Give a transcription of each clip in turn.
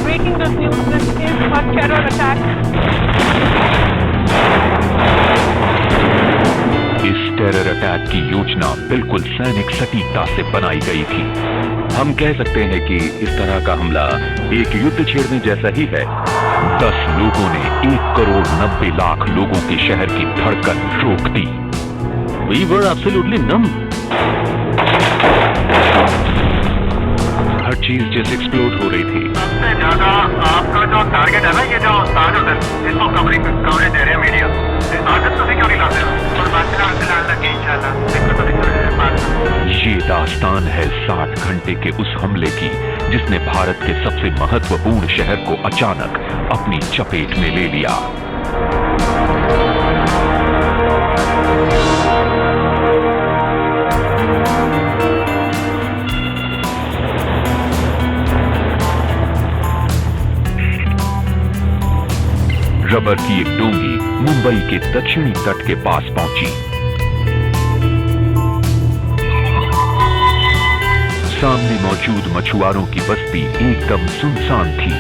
Breaking this news, this is a terror attack. इस terror attack की योजना बिल्कुल सैनिक सटीकता से बनाई गई थी। हम कह सकते हैं कि इस तरह का हमला एक युद्ध छेड़ने जैसा ही है। 10 लोगों ने 1,90,00,000 लोगों के शहर की धड़कन रोक दी। We were absolutely numb. हर चीज जैसे एक्सप्लोड हो रही थी। सबसे ज्यादा आपका जो टारगेट है ना, ये जो ताज होटल, इसको कवरेज दे रहे हैं मीडिया। आदत तो क्यों नहीं लाते हो? और ये दास्तान है 60 घंटे के उस हमले की जिसने भारत के सबसे महत्वपूर्ण शहर को अचानक अपनी चपेट में ले लिया। रबर की एक डोंगी मुंबई के दक्षिणी तट के पास पहुंची। सामने मौजूद मछुआरों की बस्ती एकदम सुनसान थी।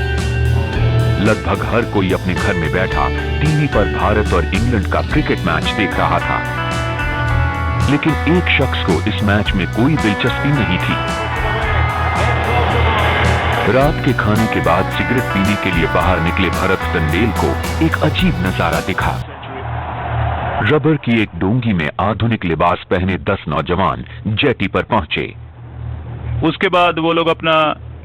लगभग हर कोई अपने घर में बैठा टीवी पर भारत और इंग्लैंड का क्रिकेट मैच देख रहा था, लेकिन एक शख्स को इस मैच में कोई दिलचस्पी नहीं थी। रात के खाने के बाद सिगरेट पीने के लिए बाहर निकले भरत टंडेल को एक अजीब नजारा दिखा। रबर की एक डोंगी में आधुनिक लिबास पहने 10 नौजवान जेटी पर पहुंचे। उसके बाद वो लोग अपना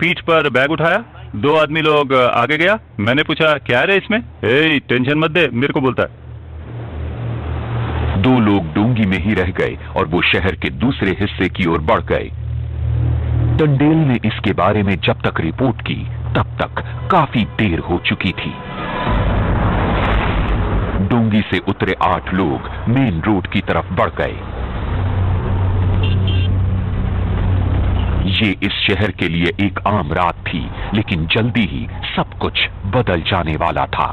पीठ पर बैग उठाया, 2 आदमी लोग आगे गया। मैंने पूछा क्या है इसमें? टेंशन मत दे, मेरे को बोलता है। 2 लोग डोंगी में ही रह गए और वो शहर के दूसरे हिस्से की ओर बढ़ गए। टंडेल ने इसके बारे में जब तक रिपोर्ट की तब तक काफी देर हो चुकी थी। डोंगी से उतरे 8 लोग मेन रोड की तरफ बढ़ गए। ये इस शहर के लिए एक आम रात थी, लेकिन जल्दी ही सब कुछ बदल जाने वाला था।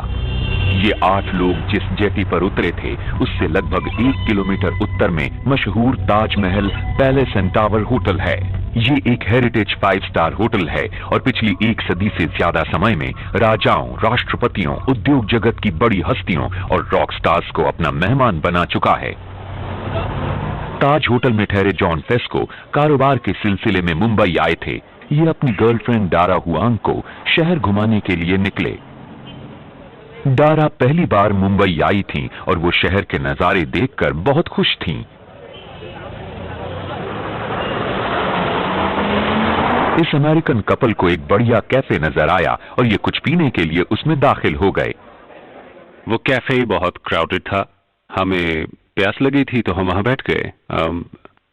ये 8 लोग जिस जेटी पर उतरे थे उससे लगभग 1 किलोमीटर उत्तर में मशहूर Taj Mahal palace and tower hotel है। ये एक हेरिटेज 5 स्टार होटल है और पिछली 1 सदी से ज्यादा समय में राजाओं, राष्ट्रपतियों, उद्योग जगत की बड़ी हस्तियों और रॉक स्टार्स को अपना मेहमान बना चुका है। ताज होटल में ठहरे जॉन फेस्को कारोबार के सिलसिले में मुंबई आए थे। ये अपनी गर्लफ्रेंड डारा हुआंग को शहर घुमाने के लिए निकले। डारा पहली बार मुंबई आई थीं और वो शहर के नजारे देखकर बहुत खुश थीं। इस अमेरिकन कपल को एक बढ़िया कैफे नजर आया और ये कुछ पीने के लिए उसमें दाखिल हो गए। वो कैफे बहुत क्राउडेड था। हमें प्यास लगी थी तो हम वहां बैठ गए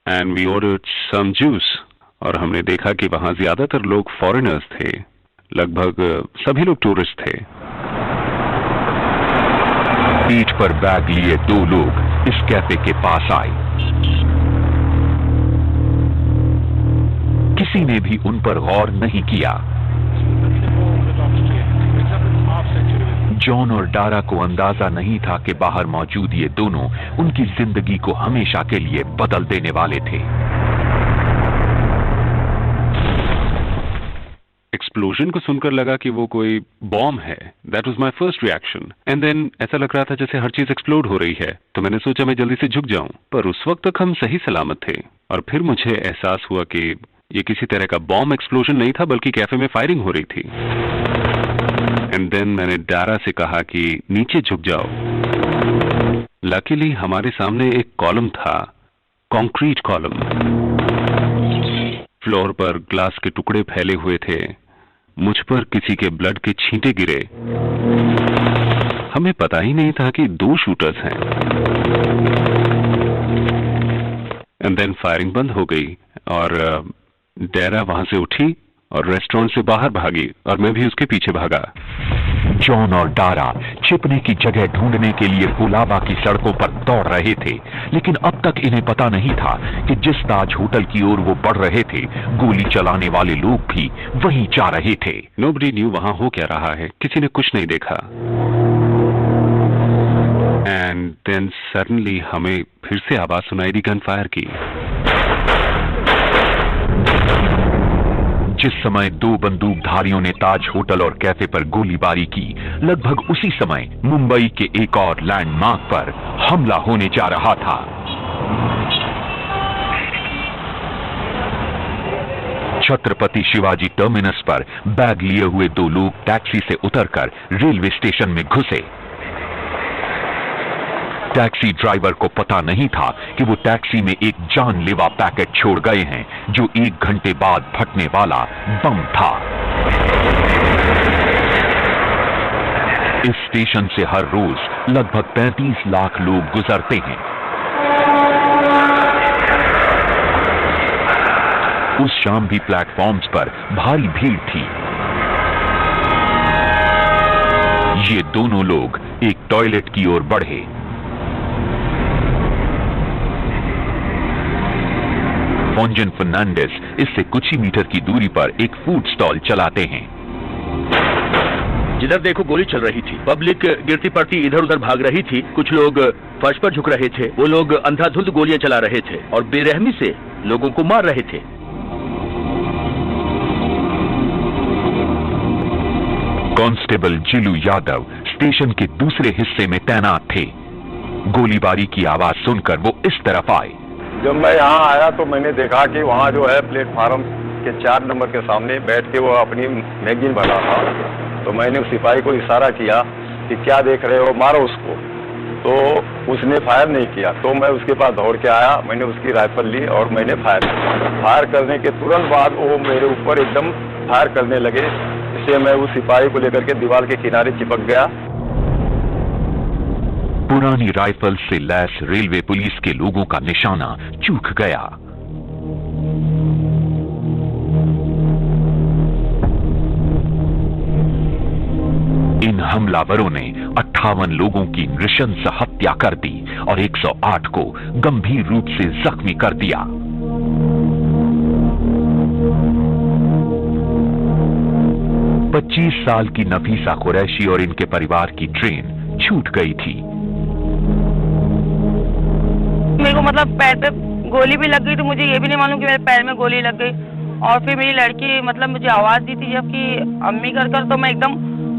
and we ordered some juice. और हमने देखा कि वहां ज्यादातर लोग फॉरेनर्स थे, लगभग सभी लोग टूरिस्ट थे। पीठ पर बैग लिए 2 लोग इस कैफे के पास आए। किसी ने भी उन पर गौर नहीं किया। जॉन और डारा को अंदाजा नहीं था कि बाहर मौजूद ये दोनों उनकी जिंदगी को हमेशा के लिए बदल देने वाले थे। एक्सप्लोजन को सुनकर लगा कि वो कोई बॉम्ब है। That was my first reaction. And then ऐसा लग रहा था जैसे हर चीज एक्सप्लोड हो रही है, तो मैंने सोचा मैं जल्दी से झुक जाऊं, पर उस वक्त तक हम सही सलामत थे। और फिर मुझे एहसास हुआ कि ये किसी तरह का बॉम्ब एक्सप्लोजन नहीं था, बल्कि कैफे में फायरिंग हो रही थी। एंड देन मैंने डारा से कहा कि नीचे झुक जाओ। लकीली हमारे सामने एक कॉलम था, कंक्रीट कॉलम। फ्लोर पर ग्लास के टुकड़े फैले हुए थे। मुझ पर किसी के ब्लड के छींटे गिरे। हमें पता ही नहीं था कि 2 शूटर्स हैं। एंड देन फायरिंग बंद हो गई और डारा वहां से उठी और रेस्टोरेंट से बाहर भागी और मैं भी उसके पीछे भागा। जॉन और डारा छिपने की जगह ढूंढने के लिए कोलाबा की सड़कों पर दौड़ रहे थे, लेकिन अब तक इन्हें पता नहीं था कि जिस ताज होटल की ओर वो बढ़ रहे थे, गोली चलाने वाले लोग भी वहीं जा रहे थे। नोबडी न्यू वहां हो क्या रहा है, किसी ने कुछ नहीं देखा। एंड देन सडनली हमें फिर से आवाज सुनाई दी गन फायर की। जिस समय दो बंदूकधारियों ने ताज होटल और कैफे पर गोलीबारी की, लगभग उसी समय मुंबई के एक और लैंडमार्क पर हमला होने जा रहा था। छत्रपति शिवाजी टर्मिनस पर बैग लिए हुए दो लोग टैक्सी से उतरकर रेलवे स्टेशन में घुसे। टैक्सी ड्राइवर को पता नहीं था कि वो टैक्सी में एक जानलेवा पैकेट छोड़ गए हैं, जो 1 घंटे बाद फटने वाला बम था। इस स्टेशन से हर रोज लगभग 35 लाख लोग गुजरते हैं। उस शाम भी प्लेटफॉर्म्स पर भारी भीड़ थी। ये दोनों लोग एक टॉयलेट की ओर बढ़े। फॉन्जन फर्नांडिस इससे कुछ ही मीटर की दूरी पर एक फूड स्टॉल चलाते हैं। जिधर देखो गोली चल रही थी, पब्लिक गिरती पड़ती इधर उधर भाग रही थी, कुछ लोग फर्श पर झुक रहे थे, वो लोग अंधाधुंध गोलियां चला रहे थे और बेरहमी से लोगों को मार रहे थे। कांस्टेबल जिलू यादव स्टेशन के दूसरे हिस्से में तैनात थे। गोलीबारी की आवाज सुनकर वो इस तरफ आए। जब मैं यहाँ आया तो मैंने देखा कि वहाँ जो है प्लेटफार्म के 4 नंबर के सामने बैठ के वो अपनी मैगजीन भरा था। तो मैंने उस सिपाही को इशारा किया कि क्या देख रहे हो, मारो उसको। तो उसने फायर नहीं किया। तो मैं उसके पास दौड़ के आया, मैंने उसकी राइफल ली और मैंने फायर करने के तुरंत बाद वो मेरे ऊपर एकदम फायर करने लगे। इससे मैं उस सिपाही को लेकर के दीवार के किनारे चिपक गया। पुरानी राइफल से लैस रेलवे पुलिस के लोगों का निशाना चूक गया। इन हमलावरों ने 58 लोगों की नृशंस हत्या कर दी और 108 को गंभीर रूप से जख्मी कर दिया। पच्चीस साल की नफीसा कुरैशी और इनके परिवार की ट्रेन छूट गई थी। मेरे को मतलब पैर पे गोली भी लग गई, तो मुझे ये भी नहीं मालूम कि मेरे पैर में गोली लग गई। और फिर मेरी लड़की मतलब मुझे आवाज दी थी जबकि अम्मी कर, तो मैं एकदम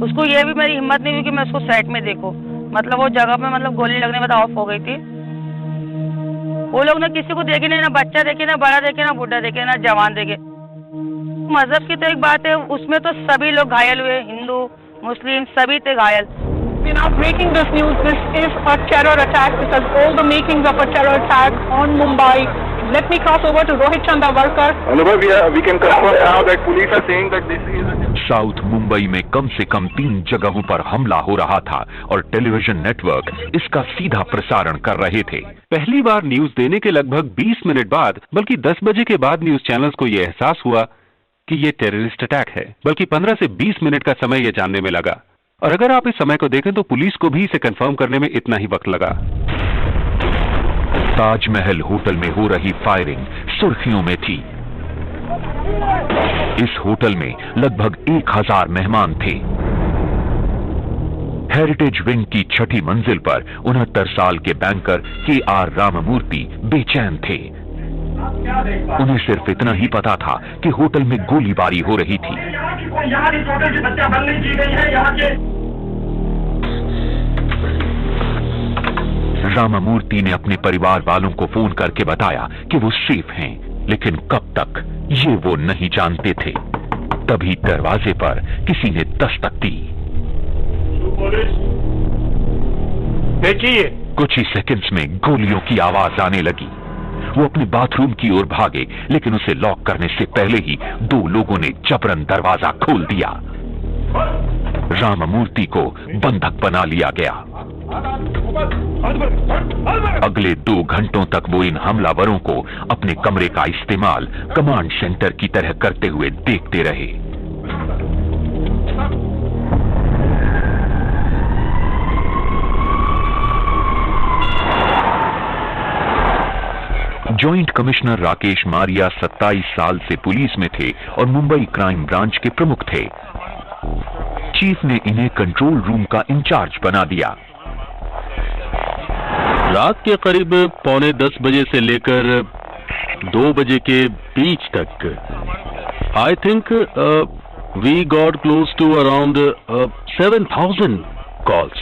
उसको, ये भी मेरी हिम्मत नहीं हुई कि मैं उसको साइड में देखूं। मतलब वो जगह पे मतलब गोली लगने में ऑफ हो गई थी। वो लोग ना किसी को देखे नहीं, ना बच्चा देखे, ना बड़ा देखे, ना बूढ़ा देखे, ना जवान देखे। मजहब की तो एक बात है, उसमें तो सभी लोग घायल हुए, हिंदू मुस्लिम सभी थे घायल। We're now breaking this news. This is a terror attack. This has all the makings of a terror attack on Mumbai. Let me cross over to Rohit Chandavarkar. We can confirm now that police are saying that this is south Mumbai में कम से कम 3 जगहों पर हमला हो रहा था और television network इसका सीधा प्रसारण कर रहे थे। पहली बार न्यूज देने के लगभग 20 मिनट बाद, बल्कि 10 बजे के बाद न्यूज चैनल्स को यह एहसास हुआ कि ये टेररिस्ट अटैक है। बल्कि 15 से 20 मिनट का समय यह जानने में लगा। और अगर आप इस समय को देखें तो पुलिस को भी इसे कंफर्म करने में इतना ही वक्त लगा। ताजमहल होटल में हो रही फायरिंग सुर्खियों में थी। इस होटल में लगभग 1000 मेहमान थे। हेरिटेज विंग की 6ठी मंजिल पर 69 साल के बैंकर KR राममूर्ति बेचैन थे। उन्हें सिर्फ इतना ही पता था कि होटल में गोलीबारी हो रही थी। राममूर्ति ने अपने परिवार वालों को फोन करके बताया कि वो सेफ हैं, लेकिन कब तक ये वो नहीं जानते थे। तभी दरवाजे पर किसी ने दस्तक दी। कुछ ही सेकंड्स में गोलियों की आवाज आने लगी। वो अपने बाथरूम की ओर भागे, लेकिन उसे लॉक करने से पहले ही 2 लोगों ने जबरन दरवाजा खोल दिया। राममूर्ति को बंधक बना लिया गया। अगले 2 घंटों तक वो इन हमलावरों को अपने कमरे का इस्तेमाल कमांड सेंटर की तरह करते हुए देखते रहे। जॉइंट कमिश्नर राकेश मारिया 27 साल से पुलिस में थे और मुंबई क्राइम ब्रांच के प्रमुख थे। चीफ ने इन्हें कंट्रोल रूम का इंचार्ज बना दिया। रात के करीब 9:45 बजे से लेकर 2 बजे के बीच तक I think we got close to around 7,000 calls.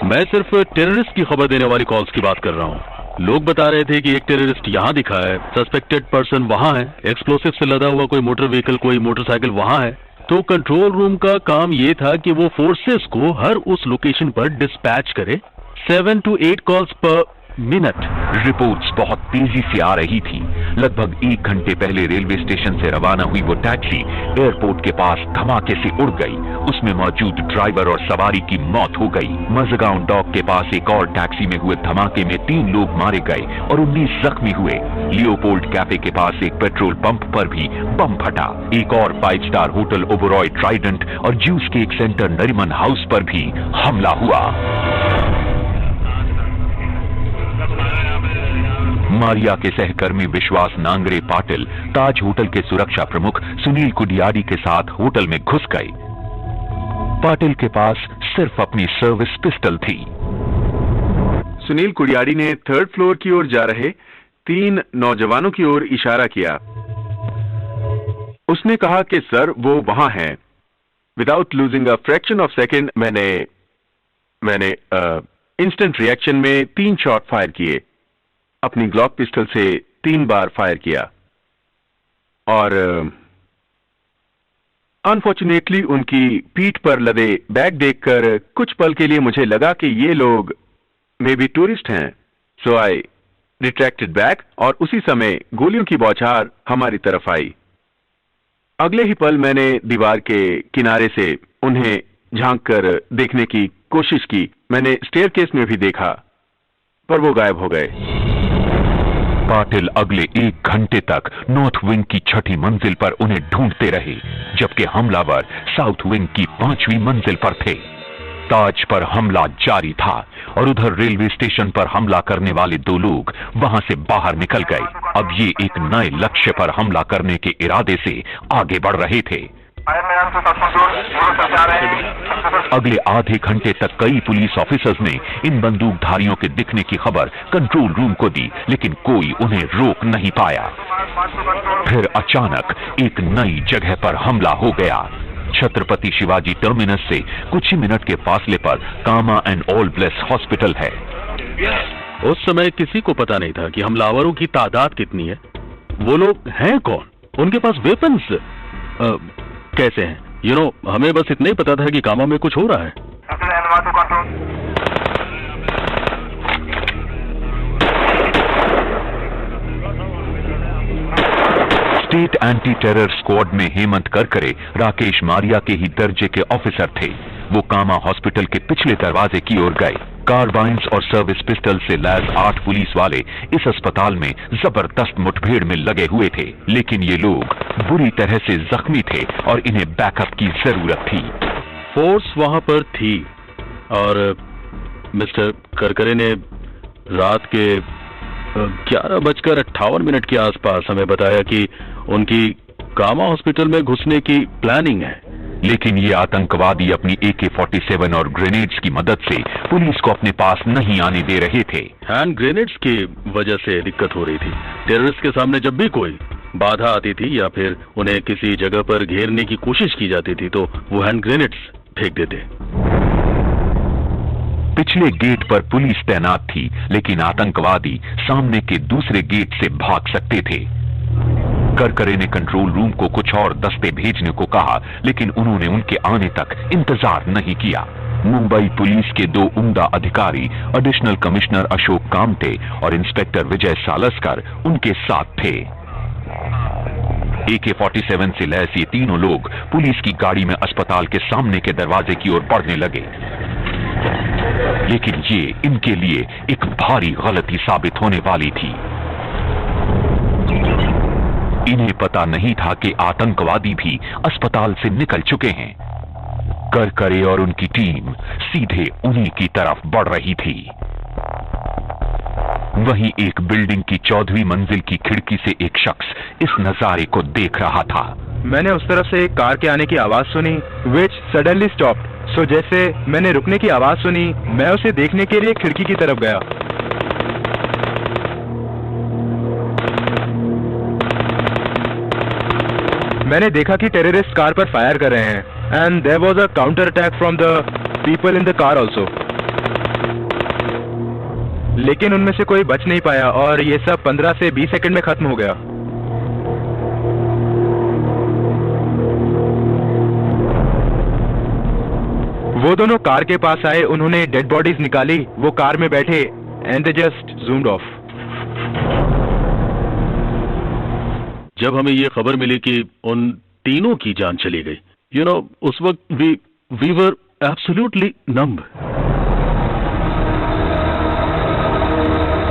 मैं सिर्फ टेररिस्ट की खबर देने वाली कॉल्स की बात कर रहा हूँ। लोग बता रहे थे कि एक टेररिस्ट यहाँ दिखा है, सस्पेक्टेड पर्सन वहाँ है, एक्सप्लोसिव से लदा हुआ कोई मोटर व्हीकल, कोई मोटरसाइकिल वहाँ है। तो कंट्रोल रूम का काम ये था कि वो फोर्सेस को हर उस लोकेशन पर डिस्पैच करे, 7 to 8 कॉल्स पर मिनट। रिपोर्ट्स बहुत तेजी से आ रही थी। लगभग 1 घंटे पहले रेलवे स्टेशन से रवाना हुई वो टैक्सी एयरपोर्ट के पास धमाके से उड़ गई। उसमें मौजूद ड्राइवर और सवारी की मौत हो गई। मजगांव डॉक के पास एक और टैक्सी में हुए धमाके में 3 लोग मारे गए और 19 जख्मी हुए। लियोपोल्ड कैफे के पास एक पेट्रोल पंप पर भी बम फटा। एक और 5 स्टार होटल ओबरॉय ट्राइडेंट और juice cake centre Nariman house पर भी हमला हुआ। मारिया के सहकर्मी विश्वास नांगरे पाटिल ताज होटल के सुरक्षा प्रमुख सुनील कुडियाडी के साथ होटल में घुस गए। पाटिल के पास सिर्फ अपनी सर्विस पिस्टल थी। सुनील कुडियाडी ने 3rd फ्लोर की ओर जा रहे 3 नौजवानों की ओर इशारा किया। उसने कहा कि सर वो वहां हैं। Without losing a fraction of second मैंने इंस्टेंट रिएक्शन में 3 शॉट फायर किए। अपनी ग्लॉक पिस्टल से 3 बार फायर किया और अनफॉर्चुनेटली उनकी पीठ पर लदे बैग देखकर कुछ पल के लिए मुझे लगा कि ये लोग मे बी टूरिस्ट हैं। सो आई रिट्रैक्टेड बैक और उसी समय गोलियों की बौछार हमारी तरफ आई। अगले ही पल मैंने दीवार के किनारे से उन्हें झांक कर देखने की कोशिश की। मैंने स्टेयरकेस में भी देखा पर वो गायब हो गए। पाटिल अगले 1 घंटे तक नॉर्थ विंग की 6ठी मंजिल पर उन्हें ढूंढते रहे, जबकि हमलावर साउथ विंग की 5वीं मंजिल पर थे। ताज पर हमला जारी था और उधर रेलवे स्टेशन पर हमला करने वाले 2 लोग वहां से बाहर निकल गए। अब ये एक नए लक्ष्य पर हमला करने के इरादे से आगे बढ़ रहे थे। अगले आधे घंटे तक कई पुलिस ऑफिसर्स ने इन बंदूकधारियों के दिखने की खबर कंट्रोल रूम को दी, लेकिन कोई उन्हें रोक नहीं पाया। फिर अचानक एक नई जगह पर हमला हो गया। छत्रपति शिवाजी टर्मिनस से कुछ ही मिनट के फासले पर Cama and Albless hospital है। उस समय किसी को पता नहीं था कि हमलावरों की तादाद कितनी है, वो लोग हैं कौन, उनके पास वेपन्स कैसे हैं। हमें बस इतना ही पता था कि कामा में कुछ हो रहा है। स्टेट एंटी टेरर स्क्वाड में हेमंत करकरे राकेश मारिया के ही दर्जे के ऑफिसर थे। वो कामा हॉस्पिटल के पिछले दरवाजे की ओर गए। कार्बाइन्स और सर्विस पिस्टल से लैस 8 पुलिस वाले इस अस्पताल में जबरदस्त मुठभेड़ में लगे हुए थे, लेकिन ये लोग बुरी तरह से जख्मी थे और इन्हें बैकअप की जरूरत थी। फोर्स वहां पर थी और मिस्टर करकरे ने रात के 11:58 के आसपास हमें बताया कि उनकी कामा हॉस्पिटल में घुसने की प्लानिंग है। लेकिन ये आतंकवादी अपनी AK-47 और ग्रेनेड्स की मदद से पुलिस को अपने पास नहीं आने दे रहे थे। हैंड ग्रेनेड्स की वजह से दिक्कत हो रही थी। टेररिस्ट के सामने जब भी कोई बाधा आती थी या फिर उन्हें किसी जगह पर घेरने की कोशिश की जाती थी तो वो हैंड ग्रेनेड्स फेंक देते। पिछले गेट पर पुलिस तैनात थी, लेकिन आतंकवादी सामने के दूसरे गेट से भाग सकते थे। करकरे ने कंट्रोल रूम को कुछ और दस्ते भेजने को कहा, लेकिन उन्होंने उनके आने तक इंतजार नहीं किया। मुंबई पुलिस के 2 उम्दा अधिकारी एडिशनल कमिश्नर अशोक कामते और इंस्पेक्टर विजय सालस्कर उनके साथ थे। AK-47 से लैस ये तीनों लोग पुलिस की गाड़ी में अस्पताल के सामने के दरवाजे की ओर बढ़ने लगे, लेकिन ये इनके लिए एक भारी गलती साबित होने वाली थी। इन्हें पता नहीं था कि आतंकवादी भी अस्पताल से निकल चुके हैं। करकरे और उनकी टीम सीधे उन्हीं की तरफ बढ़ रही थी। वहीं एक बिल्डिंग की 14वीं मंजिल की खिड़की से एक शख्स इस नजारे को देख रहा था। मैंने उस तरफ से एक कार के आने की आवाज सुनी, which suddenly stopped. सो जैसे मैंने रुकने की आवाज सुनी, मैं उसे देखने के लिए खिड़की की तरफ गया। मैंने देखा कि टेररिस्ट कार पर फायर कर रहे हैं and there was a counter attack from the people in the car also, लेकिन उनमें से कोई बच नहीं पाया और ये सब 15 से 20 सेकंड में खत्म हो गया। वो दोनों कार के पास आए, उन्होंने डेड बॉडीज निकाली, वो कार में बैठे एंड दे जस्ट ज़ूम्ड ऑफ। जब हमें ये खबर मिली कि उन तीनों की जान चली गई, यू नो, उस वक्त वी वर एब्सोल्युटली नंब।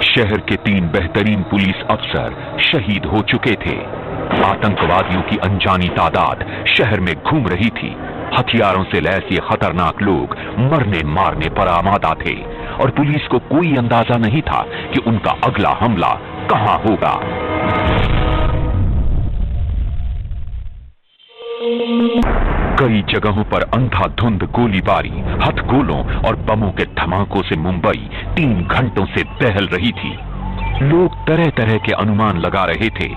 शहर के 3 बेहतरीन पुलिस अफसर शहीद हो चुके थे। आतंकवादियों की अनजानी तादाद शहर में घूम रही थी। हथियारों से लैस ये खतरनाक लोग मरने मारने पर आमादा थे और पुलिस को कोई अंदाजा नहीं था कि उनका अगला हमला कहां होगा। कई जगहों पर अंधाधुंध गोलीबारी, हथगोलों और बमों के धमाकों से मुंबई 3 घंटों से दहल रही थी। लोग तरह तरह के अनुमान लगा रहे थे।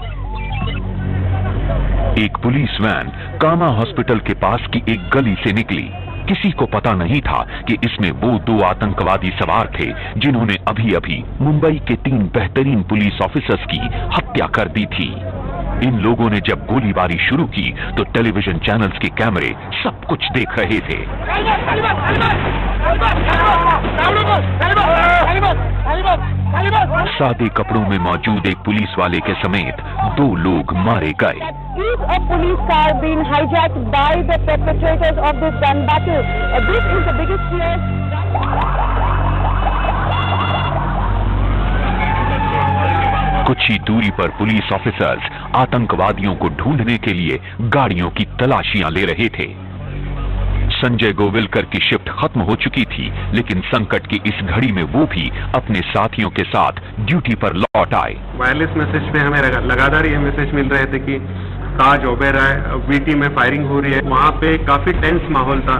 एक पुलिस वैन कामा हॉस्पिटल के पास की एक गली से निकली। किसी को पता नहीं था कि इसमें वो 2 आतंकवादी सवार थे जिन्होंने अभी अभी मुंबई के 3 बेहतरीन पुलिस ऑफिसर्स की हत्या कर दी थी। इन लोगों ने जब गोलीबारी शुरू की तो टेलीविजन चैनल्स के कैमरे सब कुछ देख रहे थे। सादे कपड़ों में मौजूद एक पुलिस वाले के समेत 2 लोग मारे गए। कुछ ही दूरी पर पुलिस ऑफिसर्स आतंकवादियों को ढूंढने के लिए गाड़ियों की तलाशियां ले रहे थे। संजय गोविलकर की शिफ्ट खत्म हो चुकी थी, लेकिन संकट की इस घड़ी में वो भी अपने साथियों के साथ ड्यूटी पर लौट आए। वायरलेस मैसेज पे हमें लगातार ये मैसेज मिल रहे थे कि ताज ओबेरॉय वीटी में फायरिंग हो रही है। वहाँ पे काफी टेंस माहौल था।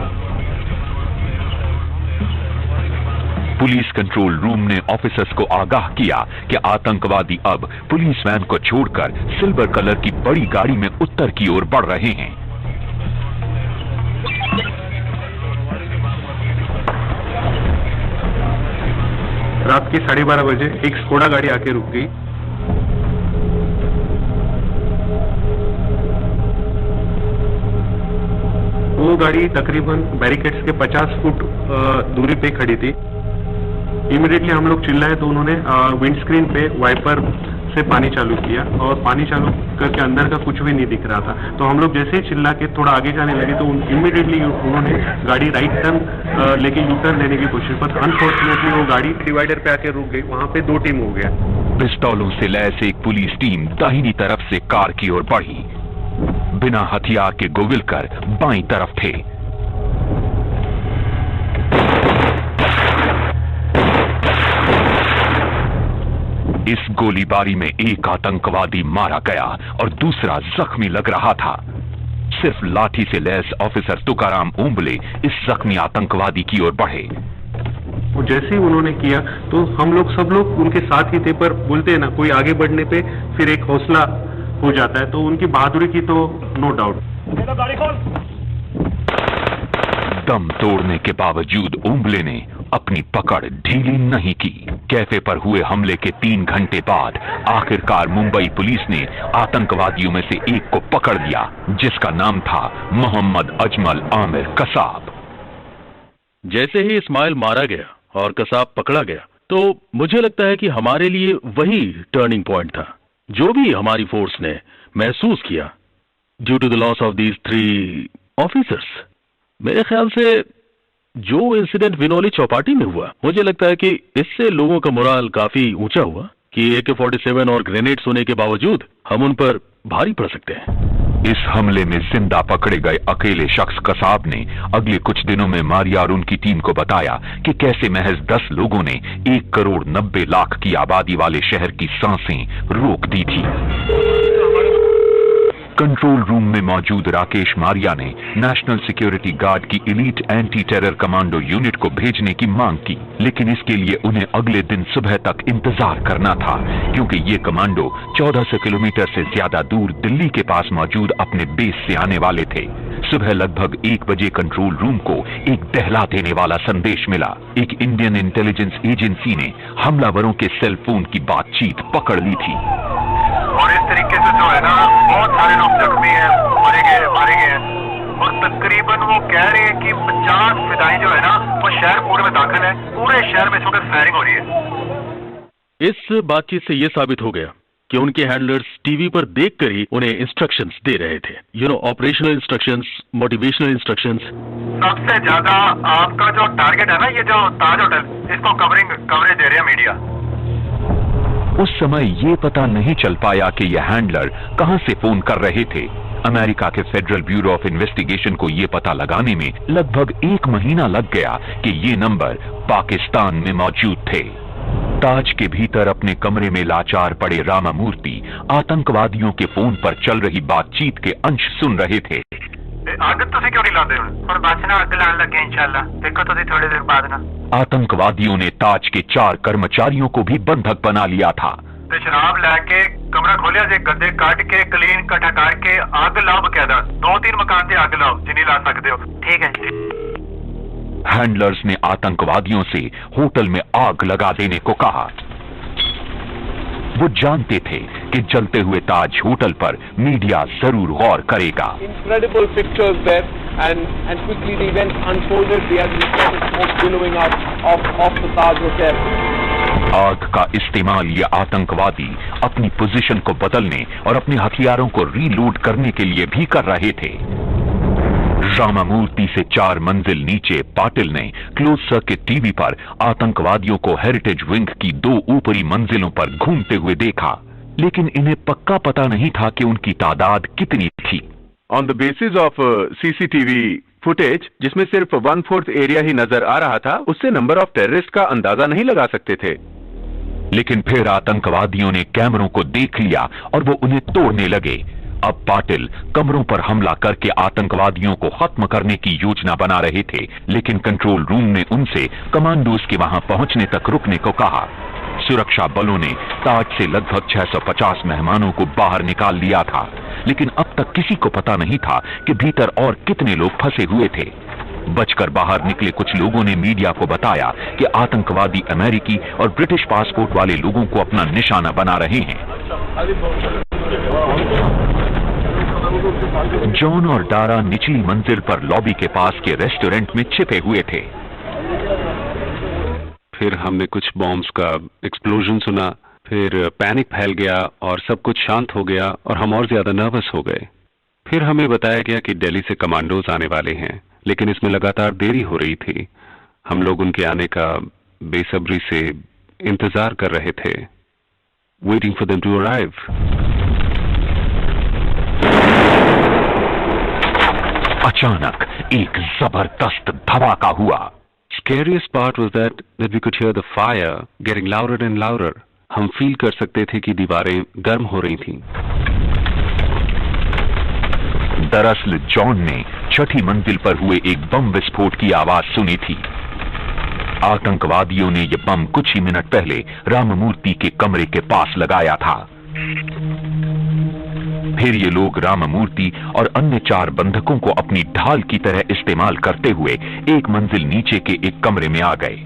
पुलिस कंट्रोल रूम ने ऑफिसर्स को आगाह किया कि आतंकवादी अब पुलिस वैन को छोड़कर सिल्वर कलर की बड़ी गाड़ी में उत्तर की ओर बढ़ रहे हैं। रात की 12:30 बजे एक स्कोडा गाड़ी आके रुक गई। वो गाड़ी तकरीबन बैरिकेड्स के 50 फुट दूरी पे खड़ी थी। इमीडिएटली हम लोग चिल्लाए तो उन्होंने विंडस्क्रीन पे वाइपर से पानी चालू किया और पानी चालू करके अंदर का कुछ भी नहीं दिख रहा था। तो हम लोग जैसे ही चिल्ला के थोड़ा आगे जाने लगे तो इमीडिएटली उन्होंने गाड़ी राइट टर्न लेके यू टर्न लेने की कोशिश, पर अनफॉर्चुनेटली वो गाड़ी डिवाइडर पे आके रुक गई। वहां पे 2 टीम हो गया। पिस्तौलों से लैस एक पुलिस टीम दाहिनी तरफ से कार की ओर बढ़ी। बिना हथियार के गोविलकर बाईं तरफ थे। इस गोलीबारी में एक आतंकवादी मारा गया और दूसरा जख्मी लग रहा था। सिर्फ लाठी से लैस ऑफिसर तुकाराम ओंबले इस जख्मी आतंकवादी की ओर बढ़े। जैसे ही उन्होंने किया तो हम लोग सब लोग उनके साथ ही थे, पर बोलते हैं ना, कोई आगे बढ़ने पे फिर एक हौसला हो जाता है। तो उनकी बहादुरी की तो नो डाउट। दम तोड़ने के बावजूद ओंबले ने अपनी पकड़ ढीली नहीं की। कैफे पर हुए हमले के 3 घंटे बाद आखिरकार मुंबई पुलिस ने आतंकवादियों में से एक को पकड़ लिया, जिसका नाम था मोहम्मद अजमल आमिर कसाब। जैसे ही इस्माइल मारा गया और कसाब पकड़ा गया तो मुझे लगता है कि हमारे लिए वही टर्निंग पॉइंट था जो भी हमारी फोर्स ने महसूस किया due to the loss of these 3 officers. मेरे ख्याल से जो इंसिडेंट विनोली चौपाटी में हुआ, मुझे लगता है कि इससे लोगों का मोराल काफी ऊंचा हुआ कि AK-47 और ग्रेनेड्स होने के बावजूद हम उन पर भारी पड़ सकते हैं। इस हमले में जिंदा पकड़े गए अकेले शख्स कसाब ने अगले कुछ दिनों में मारिया और उनकी टीम को बताया कि कैसे महज 10 लोगों ने 1 करोड़ 90 लाख की आबादी वाले शहर की सांसें रोक दी थी। कंट्रोल रूम में मौजूद राकेश मारिया ने नेशनल सिक्योरिटी गार्ड की elite anti terror commando unit को भेजने की मांग की, लेकिन इसके लिए उन्हें अगले दिन सुबह तक इंतजार करना था, क्योंकि ये कमांडो 1400 किलोमीटर से ज्यादा दूर दिल्ली के पास मौजूद अपने बेस से आने वाले थे। सुबह लगभग 1 बजे कंट्रोल रूम को एक दहला देने वाला संदेश मिला। एक इंडियन इंटेलिजेंस एजेंसी ने हमलावरों के सेल फोन की बातचीत पकड़ ली थी। और इस तरीके से जो है ना, बहुत सारे लोग जख्मी हैं, मारे गए हैं, और तकरीबन वो कह रहे हैं कि 50 फिदाई जो है ना, वो शहर पूरे में दाखिल है। पूरे शहर में इस वक्त फायरिंग हो रही है। इस बातचीत से ये साबित हो गया कि उनके हैंडलर्स टीवी पर देखकर ही उन्हें इंस्ट्रक्शंस दे रहे थे, ऑपरेशनल इंस्ट्रक्शंस, मोटिवेशनल इंस्ट्रक्शंस। सबसे ज्यादा आपका जो टारगेट है ना, ये जो ताज होटल, इसको कवरेज दे रहे हैं मीडिया। उस समय ये पता नहीं चल पाया कि ये हैंडलर कहां से फोन कर रहे थे। अमेरिका के फेडरल ब्यूरो ऑफ इन्वेस्टिगेशन को ये पता लगाने में लगभग 1 महीना लग गया कि ये नंबर पाकिस्तान में मौजूद थे। ताज के भीतर अपने कमरे में लाचार पड़े रामामूर्ति आतंकवादियों के फोन पर चल रही बातचीत के अंश सुन रहे थे। आग तुसी क्यों नहीं लाते और बचना अग लाने लगे इंशाल्लाह, देखो तुसी थोड़ी देर बाद ना। आतंकवादियों ने ताज के 4 कर्मचारियों को भी बंधक बना लिया था। ते शराब लेके कमरा खोलिया, जे गद्दे काट के क्लीन इकट्ठा करके आग लाओ बकायदा। 2-3 मकान से आग लाओ जिन्नी ला सकते हो। ठीक है। हैंडलर्स ने आतंकवादियों से होटल में आग लगा देने को कहा। वो जानते थे कि जलते हुए ताज होटल पर मीडिया जरूर गौर करेगा। Incredible pictures there, and quickly the events unfolded. They had reported smoke billowing out of the Taj Hotel. आग का इस्तेमाल ये आतंकवादी अपनी पोजीशन को बदलने और अपने हथियारों को रीलोड करने के लिए भी कर रहे थे। रामामूर्ति से 4 मंजिल नीचे पाटिल ने क्लोज सर्किट टीवी पर आतंकवादियों को हेरिटेज विंग की 2 ऊपरी मंजिलों पर घूमते हुए देखा, लेकिन इन्हें पक्का पता नहीं था कि उनकी तादाद कितनी थी। On the basis of CCTV footage, जिसमें सिर्फ 1/4 एरिया ही नजर आ रहा था, उससे नंबर ऑफ टेररिस्ट का अंदाजा नहीं लगा सकते थे। लेकिन फिर आतंकवादियों ने कैमरों को देख लिया और वो उन्हें तोड़ने लगे। अब पाटिल कमरों पर हमला करके आतंकवादियों को खत्म करने की योजना बना रहे थे, लेकिन कंट्रोल रूम ने उनसे कमांडोज के वहां पहुंचने तक रुकने को कहा। सुरक्षा बलों ने ताज से लगभग 650 मेहमानों को बाहर निकाल लिया था, लेकिन अब तक किसी को पता नहीं था कि भीतर और कितने लोग फंसे हुए थे। बचकर बाहर निकले कुछ लोगों ने मीडिया को बताया कि आतंकवादी अमेरिकी और ब्रिटिश पासपोर्ट वाले लोगों को अपना निशाना बना रहे हैं। जॉन और डारा निचली मंजिल पर लॉबी के पास के रेस्टोरेंट में छिपे हुए थे। फिर हमने कुछ बॉम्ब्स का एक्सप्लोजन सुना, फिर पैनिक फैल गया और सब कुछ शांत हो गया और हम और ज्यादा नर्वस हो गए। फिर हमें बताया गया कि दिल्ली से कमांडोज आने वाले हैं, लेकिन इसमें लगातार देरी हो रही थी। हम लोग उनके आने का बेसब्री से इंतजार कर रहे थे, waiting for them to arrive. अचानक एक जबरदस्त धमाका हुआ। Scariest part was that we could hear the fire getting louder and louder. हम फील कर सकते थे कि दीवारें गर्म हो रही थीं। दरअसल जॉन ने 6ठी मंजिल पर हुए एक बम विस्फोट की आवाज सुनी थी। आतंकवादियों ने यह बम कुछ ही मिनट पहले राममूर्ति के कमरे के पास लगाया था। फिर ये लोग राममूर्ति और अन्य 4 बंधकों को अपनी ढाल की तरह इस्तेमाल करते हुए 1 मंजिल नीचे के एक कमरे में आ गए।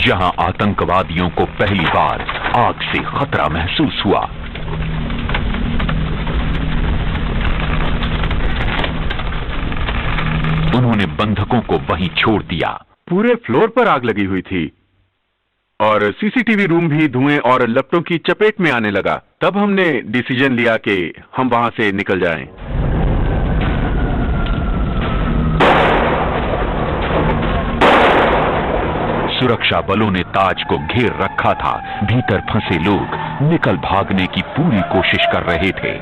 यहां आतंकवादियों को पहली बार आग से खतरा महसूस हुआ। उन्होंने बंधकों को वहीं छोड़ दिया। पूरे फ्लोर पर आग लगी हुई थी और सीसीटीवी रूम भी धुएं और लपटों की चपेट में आने लगा। तब हमने डिसीजन लिया कि हम वहां से निकल जाएं। सुरक्षा बलों ने ताज को घेर रखा था। भीतर फंसे लोग निकल भागने की पूरी कोशिश कर रहे थे।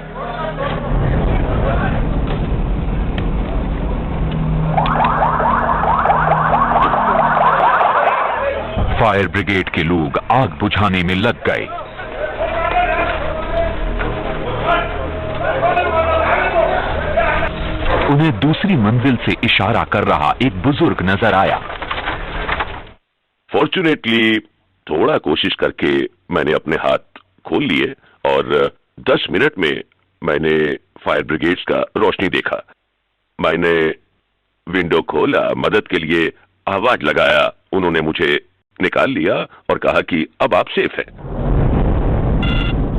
फायर ब्रिगेड के लोग आग बुझाने में लग गए। उन्हें दूसरी मंजिल से इशारा कर रहा एक बुजुर्ग नजर आया। फॉर्चुनेटली थोड़ा कोशिश करके मैंने अपने हाथ खोल लिए और 10 मिनट में मैंने फायर ब्रिगेड्स का रोशनी देखा। मैंने विंडो खोला, मदद के लिए आवाज लगाया, उन्होंने मुझे निकाल लिया और कहा कि अब आप सेफ हैं।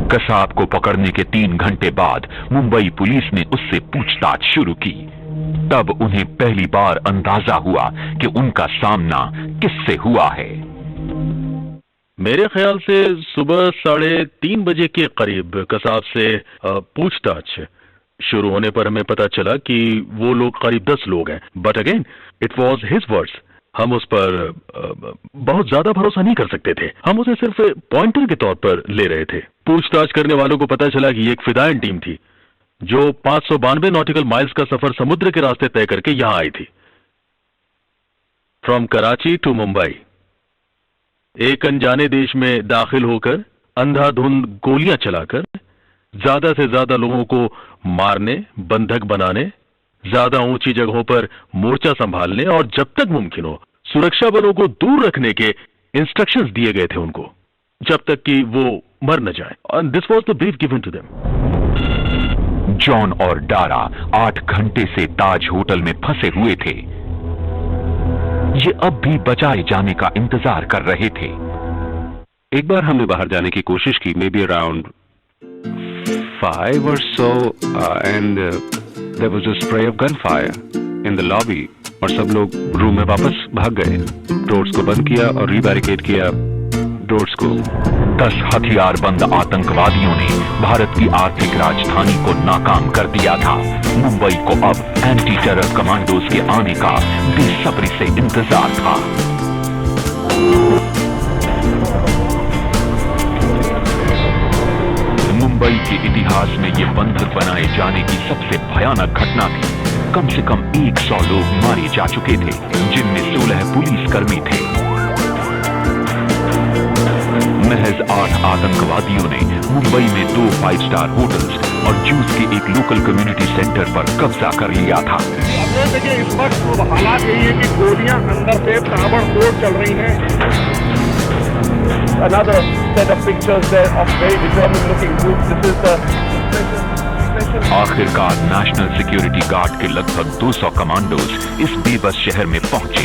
कसाब को पकड़ने के 3 घंटे बाद मुंबई पुलिस ने उससे पूछताछ शुरू की। तब उन्हें पहली बार अंदाजा हुआ कि उनका सामना किससे हुआ है। मेरे ख्याल से सुबह 3:30 बजे के करीब कसाब से पूछताछ शुरू होने पर हमें पता चला कि वो लोग करीब 10 लोग हैं। But again it was his words. हम उस पर बहुत ज्यादा भरोसा नहीं कर सकते थे। हम उसे सिर्फ पॉइंटर के तौर पर ले रहे थे। पूछताछ करने वालों को पता चला कि ये एक फिदायन टीम थी जो 592 नॉटिकल माइल्स का सफर समुद्र के रास्ते तय करके यहां आई थी, फ्रॉम कराची टू मुंबई। एक अनजाने देश में दाखिल होकर अंधाधुंध गोलियां चलाकर ज्यादा से ज्यादा लोगों को मारने, बंधक बनाने, ज्यादा ऊंची जगहों पर मोर्चा संभालने और जब तक मुमकिन हो सुरक्षा बलों को दूर रखने के इंस्ट्रक्शंस दिए गए थे उनको, जब तक कि वो मर न जाए। This was the brief given to them. John और डारा 8 घंटे से ताज होटल में फंसे हुए थे। ये अब भी बचाए जाने का इंतजार कर रहे थे। एक बार हमने बाहर जाने की कोशिश की, may be around 5 or so, and there was a spray of gunfire in the lobby, और सब लोग रूम में वापस भाग गए। डोर्स को बंद किया और रीबैरिकेड किया डोर्स को। 10 हथियारबंद आतंकवादियों ने भारत की आर्थिक राजधानी को नाकाम कर दिया था। मुंबई को अब एंटी टेरर कमांडोज के आने का बेसब्री से इंतजार था। मुंबई के इतिहास में ये बंधक बनाए जाने की सबसे भयानक घटना थी। कम से कम 100 लोग मारे जा चुके थे, जिनमें 16 पुलिसकर्मी थे। महज 8 आतंकवादियों ने मुंबई में 2 5 स्टार होटल्स और जूस के एक लोकल कम्युनिटी सेंटर पर कब्जा कर लिया था। देखिए इस वक्त हालात यही है कि गोलियां अंदर से ताबड़तोड़ चल रही हैं। Another set of pictures there of very determined looking groups. This is the आखिरकार नेशनल सिक्योरिटी गार्ड के लगभग 200 कमांडोज इस बेबस शहर में पहुंचे।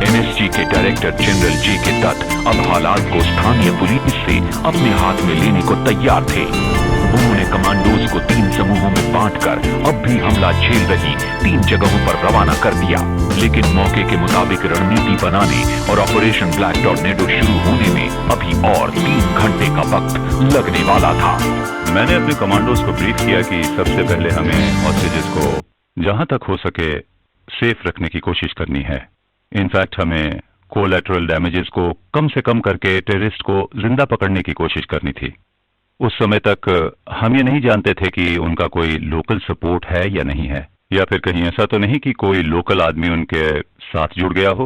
एनएसजी के डायरेक्टर जनरल जे.के. दत्त अब हालात को स्थानीय पुलिस से अपने हाथ में लेने को तैयार थे। उन्होंने कमांडोज को 3 समूहों में बांटकर अब भी हमला झेल रही 3 जगहों पर रवाना कर दिया। लेकिन मौके के मुताबिक रणनीति बनाने और ऑपरेशन ब्लैक टॉर्नेडो शुरू होने में अभी और 3 घंटे का वक्त लगने वाला था। मैंने अपने कमांडोज को ब्रीफ किया कि सबसे पहले हमें हॉस्टेजेस को जहां तक हो सके सेफ रखने की कोशिश करनी है। इनफैक्ट हमें कोलैटरल डैमेजेस को कम से कम करके टेररिस्ट को जिंदा पकड़ने की कोशिश करनी थी। उस समय तक हम ये नहीं जानते थे कि उनका कोई लोकल सपोर्ट है या नहीं है, या फिर कहीं ऐसा तो नहीं कि कोई लोकल आदमी उनके साथ जुड़ गया हो।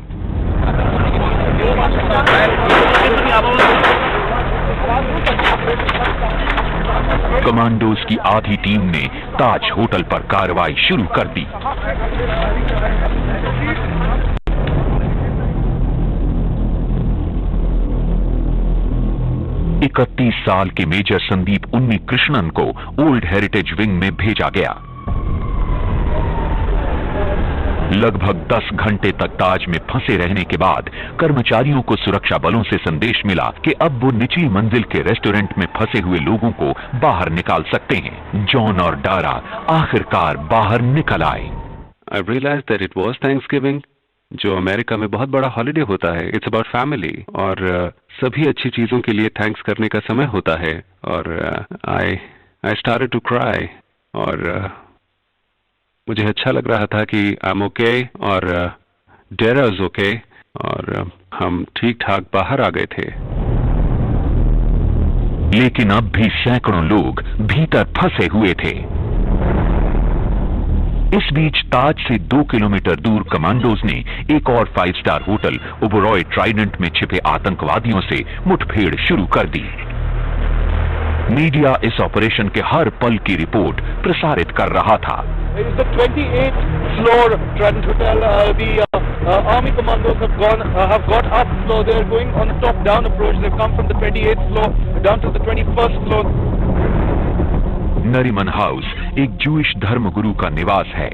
कमांडोज की आधी टीम ने ताज होटल पर कार्रवाई शुरू कर दी। 31 साल के मेजर संदीप उन्नी कृष्णन को ओल्ड हेरिटेज विंग में भेजा गया। लगभग 10 घंटे तक ताज में फंसे रहने के बाद कर्मचारियों को सुरक्षा बलों से संदेश मिला कि अब वो निचली मंजिल के रेस्टोरेंट में फंसे हुए लोगों को बाहर निकाल सकते हैं। जॉन और डारा आखिरकार बाहर निकल आए। I realized that it was Thanksgiving, जो अमेरिका में बहुत बड़ा हॉलिडे होता है। इट्स अबाउट फैमिली, और सभी अच्छी चीजों के लिए थैंक्स करने का समय होता है। और I started to cry, और मुझे अच्छा लग रहा था कि I'm okay और Dara is okay, और हम ठीक ठाक बाहर आ गए थे। लेकिन अब भी सैकड़ों लोग भीतर फंसे हुए थे। इस बीच ताज से 2 किलोमीटर दूर कमांडोज ने एक और 5 स्टार होटल ओबरॉय ट्राइडेंट में छिपे आतंकवादियों से मुठभेड़ शुरू कर दी। मीडिया इस ऑपरेशन के हर पल की रिपोर्ट प्रसारित कर रहा था। It is the 28th floor Trident Hotel. The army commandos have got up, so they are going on the top-down approach. They've come from the 28th floor down to the 21st floor. Nariman house एक Jewish धर्मगुरु का निवास है।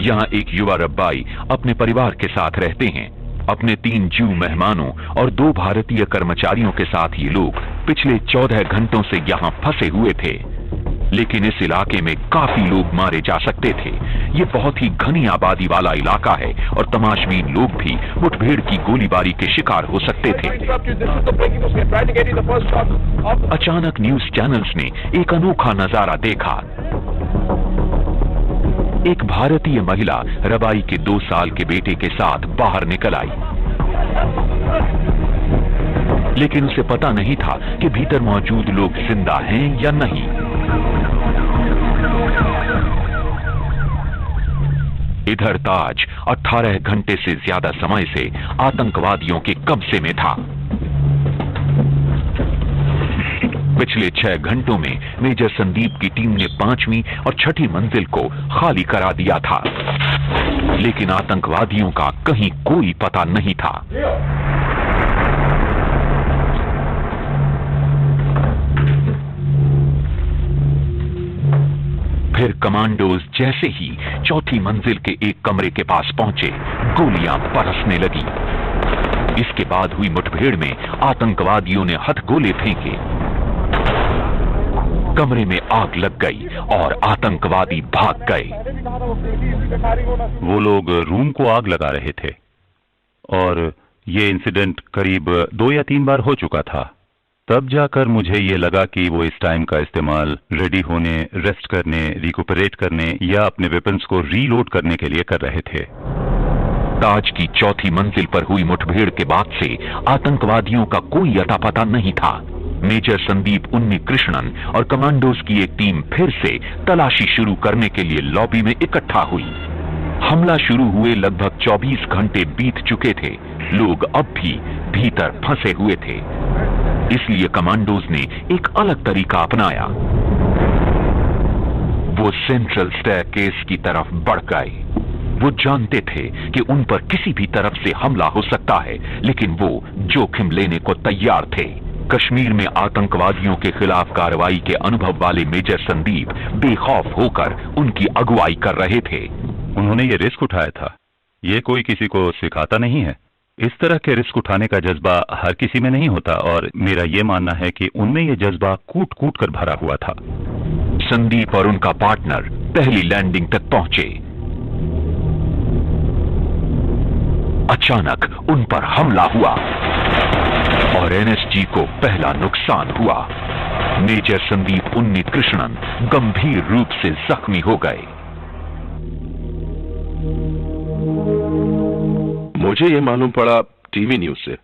यहाँ एक युवा रब्बाई अपने परिवार के साथ रहते हैं। अपने 3 जू मेहमानों और 2 भारतीय कर्मचारियों के साथ ये लोग पिछले 14 घंटों से यहाँ फंसे हुए थे। लेकिन इस इलाके में काफी लोग मारे जा सकते थे। ये बहुत ही घनी आबादी वाला इलाका है और तमाशबीन लोग भी मुठभेड़ की गोलीबारी के शिकार हो सकते थे। अचानक न्यूज चैनल्स ने एक अनोखा नजारा देखा। एक भारतीय महिला रबाई के 2 साल के बेटे के साथ बाहर निकल आई, लेकिन उसे पता नहीं था कि भीतर मौजूद लोग जिंदा हैं या नहीं। इधर ताज 18 घंटे से ज्यादा समय से आतंकवादियों के कब्जे में था। पिछले 6 घंटों में मेजर संदीप की टीम ने 5वीं और 6ठी मंजिल को खाली करा दिया था, लेकिन आतंकवादियों का कहीं कोई पता नहीं था। फिर कमांडोज जैसे ही 4थी मंजिल के एक कमरे के पास पहुंचे, गोलियां बरसने लगी। इसके बाद हुई मुठभेड़ में आतंकवादियों ने हथगोले फेंके, कमरे में आग लग गई और आतंकवादी भाग गए। वो लोग रूम को आग लगा रहे थे और ये इंसिडेंट करीब 2 या 3 बार हो चुका था। तब जाकर मुझे ये लगा कि वो इस टाइम का इस्तेमाल रेडी होने, रेस्ट करने, रिकुपरेट करने या अपने वेपन्स को रीलोड करने के लिए कर रहे थे। ताज की 4थी मंजिल पर हुई मुठभेड़ के बाद से आतंकवादियों का कोई अता पता नहीं था। मेजर संदीप उन्नी कृष्णन और कमांडोज की एक टीम फिर से तलाशी शुरू करने के लिए लॉबी में इकट्ठा हुई। हमला शुरू हुए लगभग 24 घंटे बीत चुके थे। लोग अब भी भीतर फंसे हुए थे, इसलिए कमांडोज ने एक अलग तरीका अपनाया। वो सेंट्रल स्टेयरकेस की तरफ बढ़ गए। वो जानते थे कि उन पर किसी भी तरफ से हमला हो सकता है, लेकिन वो जोखिम लेने को तैयार थे। कश्मीर में आतंकवादियों के खिलाफ कार्रवाई के अनुभव वाले मेजर संदीप बेखौफ होकर उनकी अगुवाई कर रहे थे। उन्होंने ये रिस्क उठाया था। ये कोई किसी को सिखाता नहीं है। इस तरह के रिस्क उठाने का जज्बा हर किसी में नहीं होता और मेरा ये मानना है कि उनमें ये जज्बा कूट कूट कर भरा हुआ था। संदीप और उनका पार्टनर पहली लैंडिंग तक पहुंचे। अचानक उन पर हमला हुआ और एनएसजी को पहला नुकसान हुआ। मेजर संदीप उन्नी कृष्णन गंभीर रूप से जख्मी हो गए। मुझे ये मालूम पड़ा टीवी न्यूज से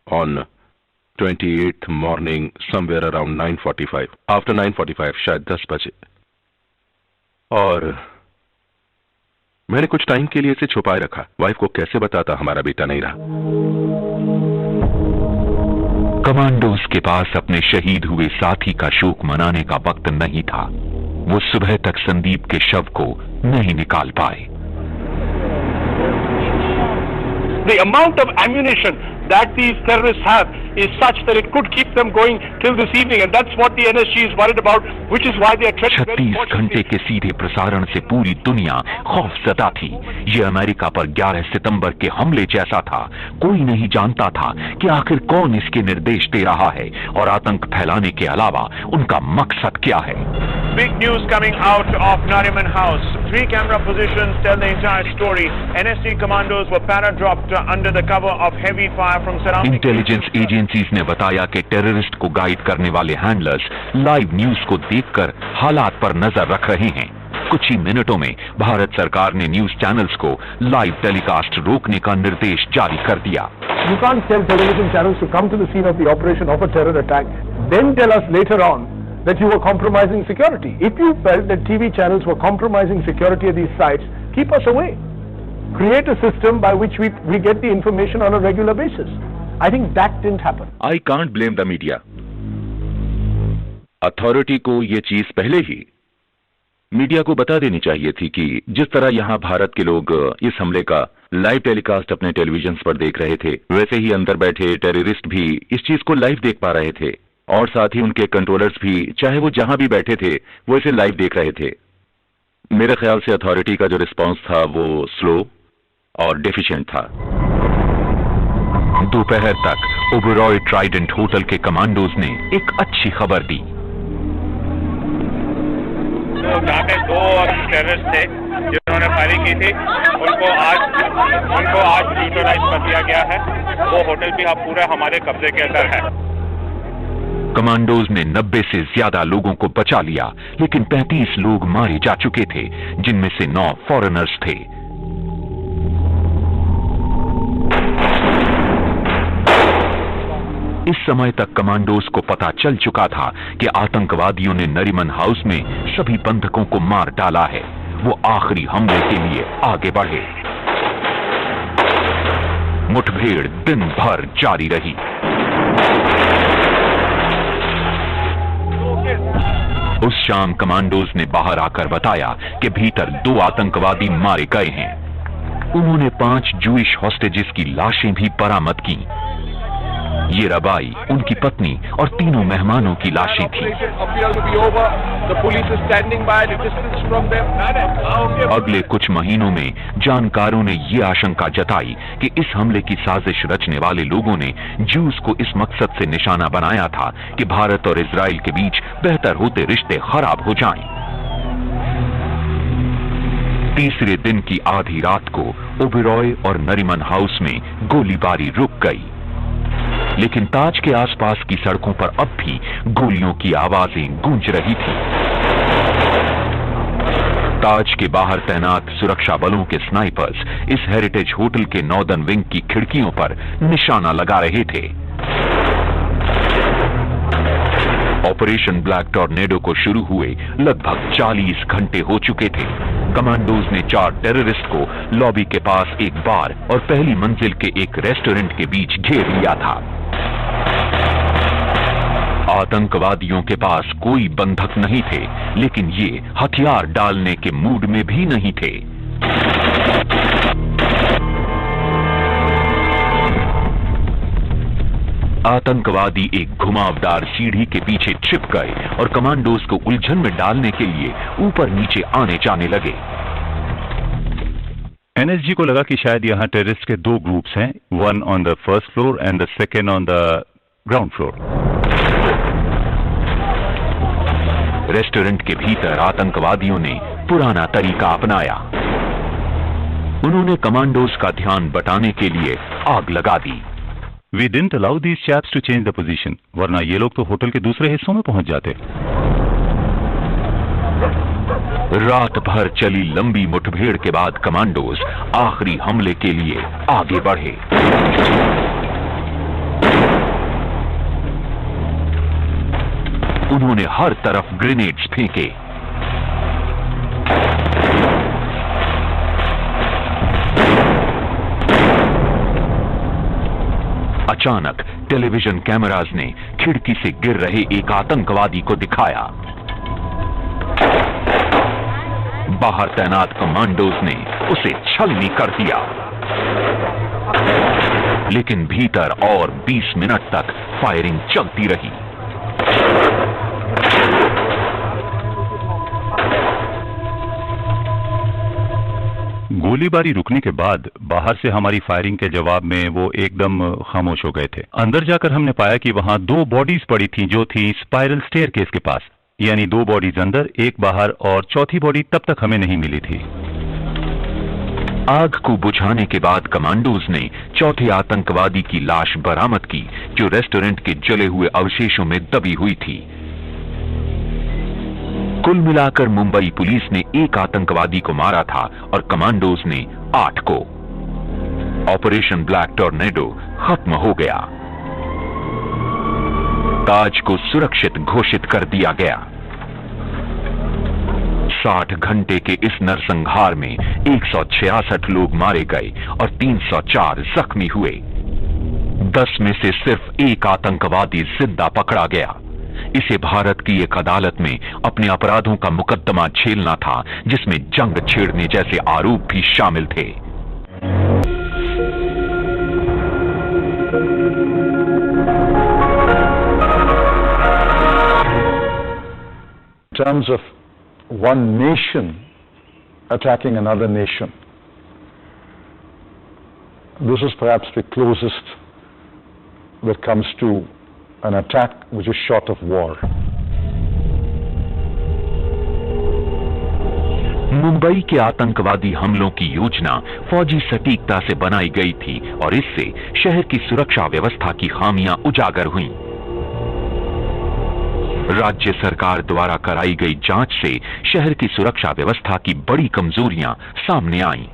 on 28th morning somewhere around 9:45 after 9:45 शायद 10 बजे, और मैंने कुछ टाइम के लिए इसे छुपाए रखा। वाइफ को कैसे बताता हमारा बेटा नहीं रहा। कमांडोज के पास अपने शहीद हुए साथी का शोक मनाने का वक्त नहीं था। वो सुबह तक संदीप के शव को नहीं निकाल पाए। The amount of ammunition that these terrorists have is such that it could keep them going till this evening, and that's what the NSG is worried about, which is why they are treading very 36 घंटे के सीधे प्रसारण से पूरी दुनिया खौफजदा थी। ये America पर 11 सितंबर के हमले जैसा था। कोई नहीं जानता था कि आखिर कौन इसके निर्देश दे रहा है और आतंक फैलाने के अलावा उनका मकसद क्या है। Big news coming out of Nariman House. 3 camera positions tell the entire story. NSG commandos were para-dropped under the cover of heavy fire from surrounding. Intelligence agencies ने बताया कि टेररिस्ट को गाइड करने वाले हैंडलर्स लाइव न्यूज को देखकर हालात पर नजर रख रहे हैं। कुछ ही मिनटों में भारत सरकार ने न्यूज चैनल्स को लाइव टेलीकास्ट रोकने का निर्देश जारी कर दिया। You can't tell television channels to come to the scene of the operation of a terror attack, then tell us later on that you were compromising security. If you felt that TV channels were compromising security at these sites, keep us away. Create a system by which we get the information on a regular basis. I think that didn't happen. I can't blame the media. Authority को ये चीज पहले ही media को बता देनी चाहिए थी कि जिस तरह यहां भारत के लोग इस हमले का लाइव टेलीकास्ट अपने टेलीविजन पर देख रहे थे, वैसे ही अंदर बैठे टेररिस्ट भी इस चीज को लाइव देख पा रहे थे और साथ ही उनके कंट्रोलर्स भी, चाहे वो जहां भी बैठे थे, वो इसे लाइव देख रहे थे। मेरे ख्याल से अथॉरिटी का जो रिस्पांस था वो स्लो और डेफिशिएंट था। दोपहर तक ओबेरॉय ट्राइडेंट होटल के कमांडोज ने एक अच्छी खबर दी। जहाँ पे 2 टेररिस्ट थे जिन्होंने फायरिंग की थी, उनको आज न्यूट्रलाइज कर दिया गया है। वो होटल भी अब पूरा हमारे कब्जे के अंदर है। कमांडोज ने 90 से ज्यादा लोगों को बचा लिया, लेकिन 35 लोग मारे जा चुके थे, जिनमें से 9 फॉरेनर्स थे। इस समय तक कमांडोज को पता चल चुका था कि आतंकवादियों ने नरीमन हाउस में सभी बंधकों को मार डाला है। वो आखिरी हमले के लिए आगे बढ़े। मुठभेड़ दिन भर जारी रही। उस शाम कमांडोज ने बाहर आकर बताया कि भीतर 2 आतंकवादी मारे गए हैं। उन्होंने 5 जूइश हॉस्टेजेस की लाशें भी बरामद की। ये रबाई, उनकी पत्नी और 3 मेहमानों की लाशें थी। अगले कुछ महीनों में जानकारों ने ये आशंका जताई कि इस हमले की साजिश रचने वाले लोगों ने जूस को इस मकसद से निशाना बनाया था कि भारत और इजराइल के बीच बेहतर होते रिश्ते खराब हो जाएं। तीसरे दिन की आधी रात को ओबेरॉय और नरीमन हाउस में गोलीबारी रुक गई, लेकिन ताज के आसपास की सड़कों पर अब भी गोलियों की आवाजें गूंज रही थी। ताज के बाहर तैनात सुरक्षा बलों के स्नाइपर्स इस हेरिटेज होटल के नॉर्दर्न विंग की खिड़कियों पर निशाना लगा रहे थे। ऑपरेशन ब्लैक टॉर्नेडो को शुरू हुए लगभग 40 घंटे हो चुके थे। कमांडोज ने 4 टेररिस्ट को लॉबी के पास एक बार और पहली मंजिल के एक रेस्टोरेंट के बीच घेर लिया था। आतंकवादियों के पास कोई बंधक नहीं थे, लेकिन ये हथियार डालने के मूड में भी नहीं थे। आतंकवादी एक घुमावदार सीढ़ी के पीछे छिप गए और कमांडोज को उलझन में डालने के लिए ऊपर नीचे आने जाने लगे। एनएसजी को लगा कि शायद यहाँ टेररिस्ट के 2 ग्रुप्स हैं, one on the first floor and the second on the ground floor. Restaurant के भीतर आतंकवादियों ने पुराना तरीका अपनाया। उन्होंने कमांडोज का ध्यान बटाने के लिए आग लगा दी। We didn't allow these chaps to change the position, वरना ये लोग तो होटल के दूसरे हिस्सों में पहुंच जाते। रात भर चली लंबी मुठभेड़ के बाद कमांडोज आखिरी हमले के लिए आगे बढ़े। उन्होंने हर तरफ ग्रेनेड्स फेंके। अचानक टेलीविजन कैमरास ने खिड़की से गिर रहे एक आतंकवादी को दिखाया। बाहर तैनात कमांडोज ने उसे छलनी कर दिया, लेकिन भीतर और 20 मिनट तक फायरिंग चलती रही। गोलीबारी रुकने के बाद बाहर से हमारी फायरिंग के जवाब में वो एकदम खामोश हो गए थे। अंदर जाकर हमने पाया कि वहां 2 बॉडीज पड़ी थी जो थी स्पाइरल स्टेयरकेस के पास, यानी 2 बॉडीज अंदर, एक बाहर, और चौथी बॉडी तब तक हमें नहीं मिली थी। आग को बुझाने के बाद कमांडोज ने चौथे आतंकवादी की लाश बरामद की, जो रेस्टोरेंट के जले हुए अवशेषों में दबी हुई थी। कुल मिलाकर मुंबई पुलिस ने 1 आतंकवादी को मारा था और कमांडोज ने 8 को। ऑपरेशन ब्लैक टॉर्नेडो खत्म हो गया। ताज को सुरक्षित घोषित कर दिया गया। 60 घंटे के इस नरसंहार में 166 लोग मारे गए और 304 जख्मी हुए। 10 में से सिर्फ 1 आतंकवादी जिंदा पकड़ा गया। इसे भारत की एक अदालत में अपने अपराधों का मुकदमा झेलना था, जिसमें जंग छेड़ने जैसे आरोप भी शामिल थे। In terms of one nation attacking another nation, this is perhaps the closest that comes to an attack which is short of war. Mumbai के आतंकवादी हमलों की योजना फौजी सटीकता से बनाई गई थी और इससे शहर की सुरक्षा व्यवस्था की खामियां उजागर हुईं। राज्य सरकार द्वारा कराई गई जांच से शहर की सुरक्षा व्यवस्था की बड़ी कमजोरियां सामने आईं।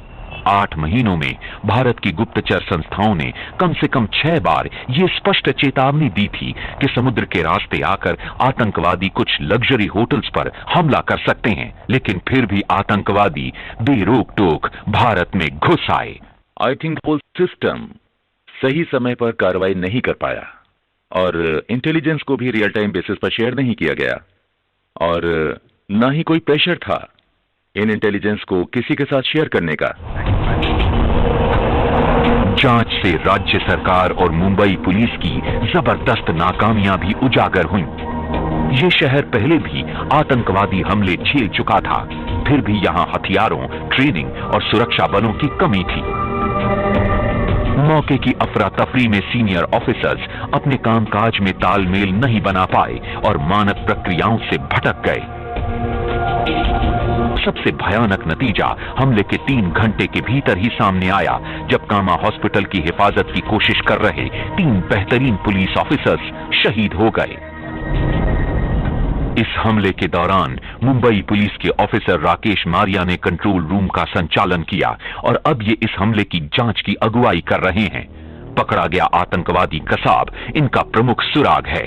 8 महीनों में भारत की गुप्तचर संस्थाओं ने कम से कम 6 बार ये स्पष्ट चेतावनी दी थी कि समुद्र के रास्ते आकर आतंकवादी कुछ लग्जरी होटल्स पर हमला कर सकते हैं, लेकिन फिर भी आतंकवादी बेरोक टोक भारत में घुस आए। आई थिंक होल सिस्टम सही समय पर कार्रवाई नहीं कर पाया और इंटेलिजेंस को भी रियल टाइम बेसिस पर शेयर नहीं किया गया और ना ही कोई प्रेशर था इन इंटेलिजेंस को किसी के साथ शेयर करने का। जांच से राज्य सरकार और मुंबई पुलिस की जबरदस्त नाकामियां भी उजागर हुईं। ये शहर पहले भी आतंकवादी हमले झेल चुका था, फिर भी यहां हथियारों, ट्रेनिंग और सुरक्षा बलों की कमी थी। मौके की अफरा तफरी में सीनियर ऑफिसर्स अपने कामकाज में तालमेल नहीं बना पाए और मानक प्रक्रियाओं से भटक गए। सबसे भयानक नतीजा हमले के 3 घंटे के भीतर ही सामने आया, जब कामा हॉस्पिटल की हिफाजत की कोशिश कर रहे 3 बेहतरीन पुलिस ऑफिसर्स शहीद हो गए। इस हमले के दौरान मुंबई पुलिस के ऑफिसर राकेश मारिया ने कंट्रोल रूम का संचालन किया और अब ये इस हमले की जांच की अगुवाई कर रहे हैं। पकड़ा गया आतंकवादी कसाब इनका प्रमुख सुराग है।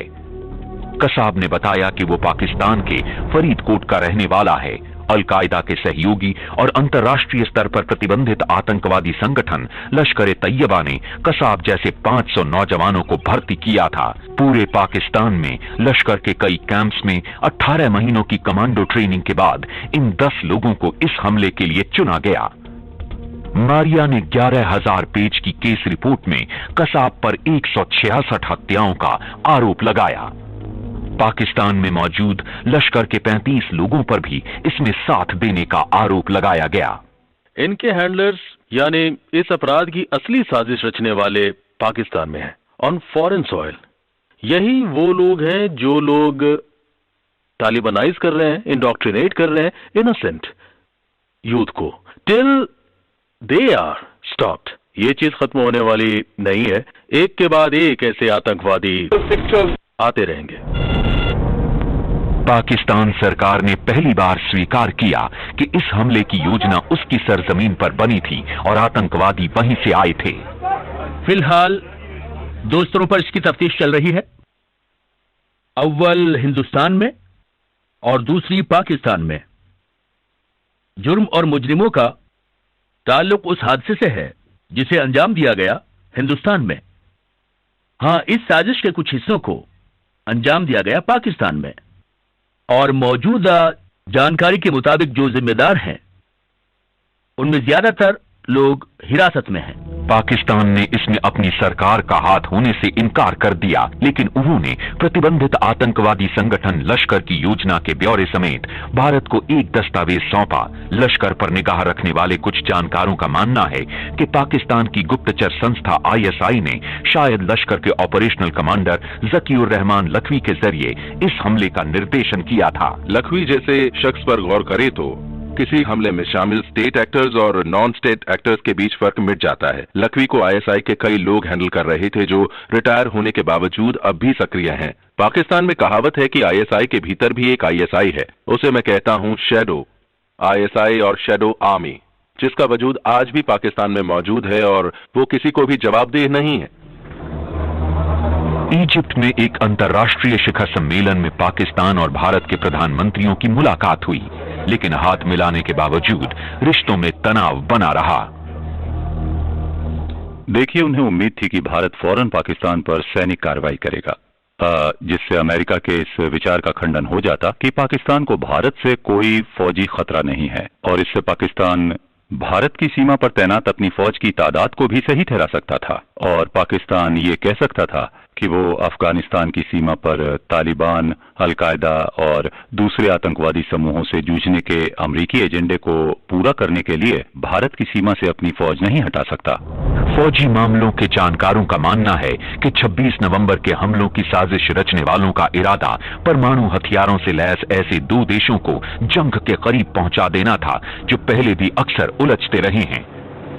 कसाब ने बताया कि वो पाकिस्तान के फरीदकोट का रहने वाला है। अल-कायदा के सहयोगी और अंतर्राष्ट्रीय स्तर पर प्रतिबंधित आतंकवादी संगठन लश्कर ए तैयबा ने कसाब जैसे 500 नौजवानों को भर्ती किया था। पूरे पाकिस्तान में लश्कर के कई कैंप्स में 18 महीनों की कमांडो ट्रेनिंग के बाद इन 10 लोगों को इस हमले के लिए चुना गया। मारिया ने 11,000 पेज की केस रिपोर्ट में कसाब पर 166 हत्याओं का आरोप लगाया। पाकिस्तान में मौजूद लश्कर के 35 लोगों पर भी इसमें साथ देने का आरोप लगाया गया। इनके हैंडलर्स यानी इस अपराध की असली साजिश रचने वाले पाकिस्तान में हैं, ऑन फॉरेन सॉइल। यही वो लोग हैं जो लोग तालिबानाइज कर रहे हैं, इंडोक्ट्रिनेट कर रहे हैं इनोसेंट यूथ को टिल दे आर स्टॉप्ड। ये चीज खत्म होने वाली नहीं है। एक के बाद एक ऐसे आतंकवादी आते रहेंगे। पाकिस्तान सरकार ने पहली बार स्वीकार किया कि इस हमले की योजना उसकी सरजमीन पर बनी थी और आतंकवादी वहीं से आए थे। फिलहाल 2 स्तरों पर इसकी तफ्तीश चल रही है, अव्वल हिंदुस्तान में और दूसरी पाकिस्तान में। जुर्म और मुजरिमों का ताल्लुक उस हादसे से है जिसे अंजाम दिया गया हिंदुस्तान में। हां, इस साजिश के कुछ हिस्सों को अंजाम दिया गया पाकिस्तान में और मौजूदा जानकारी के मुताबिक जो जिम्मेदार हैं उनमें ज्यादातर लोग हिरासत में हैं। पाकिस्तान ने इसमें अपनी सरकार का हाथ होने से इनकार कर दिया, लेकिन उन्होंने प्रतिबंधित आतंकवादी संगठन लश्कर की योजना के ब्यौरे समेत भारत को एक दस्तावेज सौंपा। लश्कर पर निगाह रखने वाले कुछ जानकारों का मानना है कि पाकिस्तान की गुप्तचर संस्था ISI ने शायद लश्कर के ऑपरेशनल कमांडर जकीउर रहमान लखवी के जरिए इस हमले का निर्देशन किया था। लखवी जैसे शख्स पर गौर करे तो किसी हमले में शामिल स्टेट एक्टर्स और नॉन स्टेट एक्टर्स के बीच फर्क मिट जाता है। लखवी को ISI के कई लोग हैंडल कर रहे थे जो रिटायर होने के बावजूद अब भी सक्रिय हैं। पाकिस्तान में कहावत है कि ISI के भीतर भी एक ISI है, उसे मैं कहता हूं शैडो ISI और शैडो आर्मी, जिसका वजूद आज भी पाकिस्तान में मौजूद है और वो किसी को भी जवाबदेह नहीं है। इजिप्ट में एक अंतर्राष्ट्रीय शिखर सम्मेलन में पाकिस्तान और भारत के प्रधानमंत्रियों की मुलाकात हुई, लेकिन हाथ मिलाने के बावजूद रिश्तों में तनाव बना रहा। देखिए, उन्हें उम्मीद थी कि भारत फौरन पाकिस्तान पर सैनिक कार्रवाई करेगा, जिससे अमेरिका के इस विचार का खंडन हो जाता कि पाकिस्तान को भारत से कोई फौजी खतरा नहीं है, और इससे पाकिस्तान भारत की सीमा पर तैनात अपनी फौज की तादाद को भी सही ठहरा सकता था, और पाकिस्तान ये कह सकता था कि वो अफगानिस्तान की सीमा पर तालिबान, अलकायदा और दूसरे आतंकवादी समूहों से जूझने के अमेरिकी एजेंडे को पूरा करने के लिए भारत की सीमा से अपनी फौज नहीं हटा सकता। फौजी मामलों के जानकारों का मानना है कि 26 नवंबर के हमलों की साजिश रचने वालों का इरादा परमाणु हथियारों से लैस ऐसे दो देशों को जंग के करीब पहुंचा देना था जो पहले भी अक्सर उलझते रहे हैं।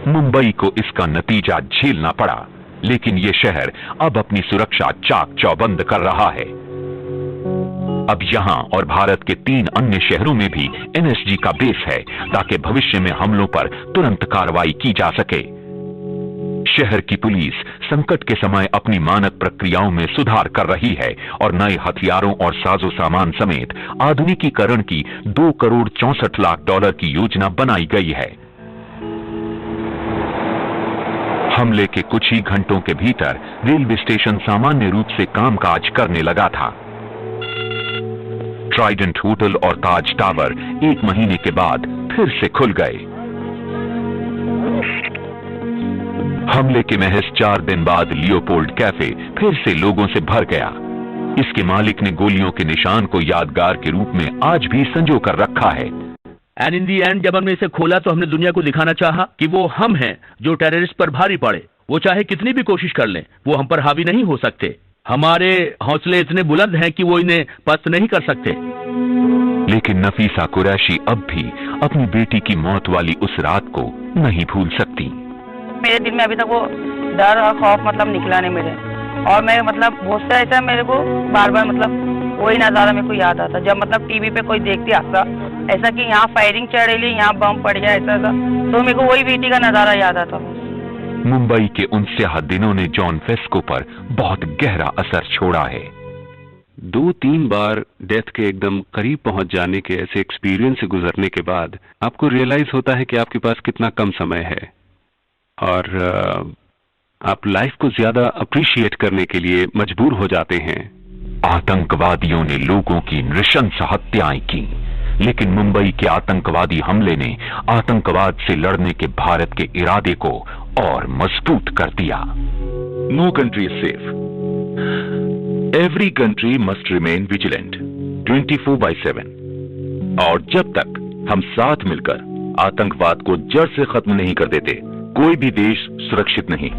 मुंबई को इसका नतीजा झेलना पड़ा, लेकिन ये शहर अब अपनी सुरक्षा चाक चौबंद कर रहा है। अब यहां और भारत के 3 अन्य शहरों में भी एनएसजी का बेस है, ताकि भविष्य में हमलों पर तुरंत कार्रवाई की जा सके। शहर की पुलिस संकट के समय अपनी मानक प्रक्रियाओं में सुधार कर रही है और नए हथियारों और साजो सामान समेत आधुनिकीकरण की $2 करोड़ 64 लाख की योजना बनाई गई है। हमले के कुछ ही घंटों के भीतर रेलवे स्टेशन सामान्य रूप से कामकाज करने लगा था। ट्राइडेंट होटल और ताज टावर 1 महीने के बाद फिर से खुल गए। हमले के महज 4 दिन बाद लियोपोल्ड कैफे फिर से लोगों से भर गया। इसके मालिक ने गोलियों के निशान को यादगार के रूप में आज भी संजो कर रखा है। एंड इन दी एंड जब हमने इसे खोला तो हमने दुनिया को दिखाना चाहा कि वो हम हैं जो टेररिस्ट पर भारी पड़े। वो चाहे कितनी भी कोशिश कर लें, वो हम पर हावी नहीं हो सकते। हमारे हौसले इतने बुलंद हैं कि वो इन्हें पस्त नहीं कर सकते। लेकिन नफीसा कुरैशी अब भी अपनी बेटी की मौत वाली उस रात को नहीं भूल सकती। मेरे दिल में अभी तक वो डर और खौफ मतलब निकला नहीं मेरे, और मैं मतलब बहुत सा ऐसा मेरे को बार बार मतलब वही नज़ारा मेरे को याद आता जब मतलब टीवी पे कोई देखती आता ऐसा कि यहाँ फायरिंग चल रही, यहाँ बम पड़ गया, ऐसा तो मेरे को वही बेटी का नज़ारा याद आता। मुंबई के उन स्याह दिनों ने जॉन फेस्को पर बहुत गहरा असर छोड़ा है। 2-3 बार डेथ के एकदम करीब पहुंच जाने के ऐसे एक्सपीरियंस से गुजरने के बाद आपको रियलाइज होता है कि आपके पास कितना कम समय है, और आप लाइफ को ज्यादा अप्रिशिएट करने के लिए मजबूर हो जाते हैं। आतंकवादियों ने लोगों की नृशंस हत्याएं की, लेकिन मुंबई के आतंकवादी हमले ने आतंकवाद से लड़ने के भारत के इरादे को और मजबूत कर दिया। No country is safe. Every country must remain vigilant 24/7. और जब तक हम साथ मिलकर आतंकवाद को जड़ से खत्म नहीं कर देते, कोई भी देश सुरक्षित नहीं।